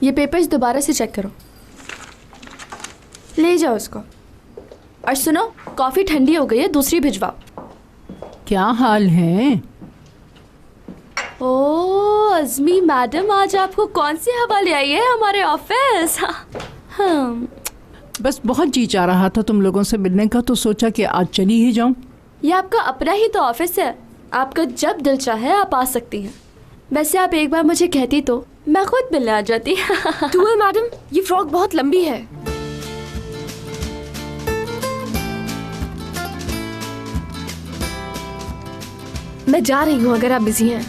ये पेपर्स दोबारा से चेक करो, ले जाओ उसको। और सुनो, कॉफ़ी ठंडी हो गई है, दूसरी भिजवाओ। क्या हाल है? ओह अज़मी मैडम, आज आपको कौन सी हवा ले आई है हमारे ऑफिस? हाँ। बस बहुत जी चाह रहा था तुम लोगों से मिलने का, तो सोचा कि आज चली ही जाऊं। ये आपका अपना ही तो ऑफिस है, आपका जब दिल चाहे आप आ सकती हैं। वैसे आप एक बार मुझे कहती तो मैं खुद मिलने आ जाती। टूअल मैडम, ये फ्रॉक बहुत लंबी है। मैं जा रही हूँ अगर आप बिजी हैं।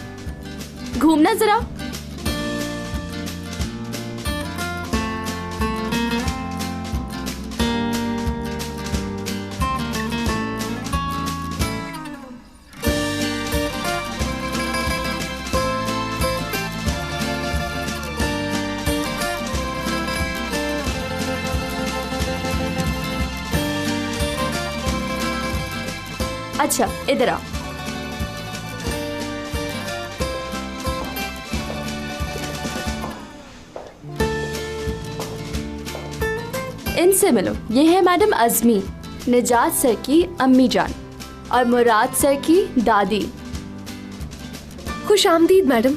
घूमना जरा। अच्छा इधर आओ। इनसे मिलो, ये है मैडम अज़मी, निजात सर की अम्मी जान, और मुराद सर की दादी। खुश आमदीद मैडम।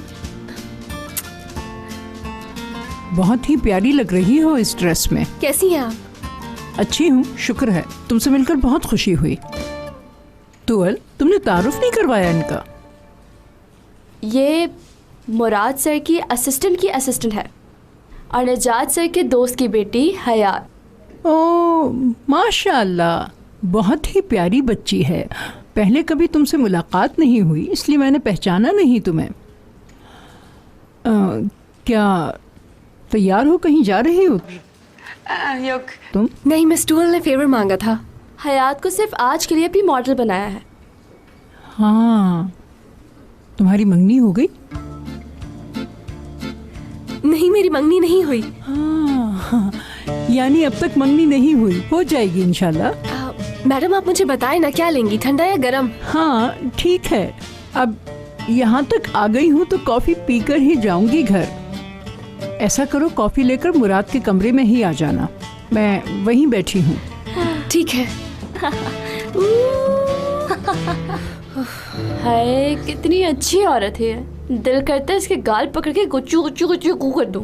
बहुत ही प्यारी लग रही हो इस ड्रेस में। कैसी हैं आप? अच्छी हूँ, शुक्र है। तुमसे मिलकर बहुत खुशी हुई। तुअल, तुमने तारुफ नहीं करवाया इनका? ये मुराद सर की असिस्टेंट है, और निजात सर के दोस्त की बेटी हयात। ओह माशाअल्लाह, बहुत ही प्यारी बच्ची है। पहले कभी तुमसे मुलाकात नहीं हुई, इसलिए मैंने पहचाना नहीं तुम्हें। क्या तैयार हो, कहीं जा रही हो तुम? नहीं, मिस टूअल ने फेवर मांगा था। हयात को सिर्फ आज के लिए भी मॉडल बनाया है। हाँ, तुम्हारी मंगनी हो गई? नहीं, मेरी मंगनी नहीं हुई। हाँ, यानी अब तक मंगनी नहीं हुई, हो जाएगी इंशाल्लाह। मैडम आप मुझे बताएं ना, क्या लेंगी, ठंडा या गरम? हाँ ठीक है, अब यहाँ तक आ गई हूँ तो कॉफी पीकर ही जाऊंगी घर। ऐसा करो, कॉफी लेकर मुराद के कमरे में ही आ जाना, मैं वहीं बैठी हूँ। ठीक है। हाय कितनी अच्छी औरत है, दिल करता है इसके गाल पकड़ के गुच्चू गुच्चू गुच्चू कर दूं।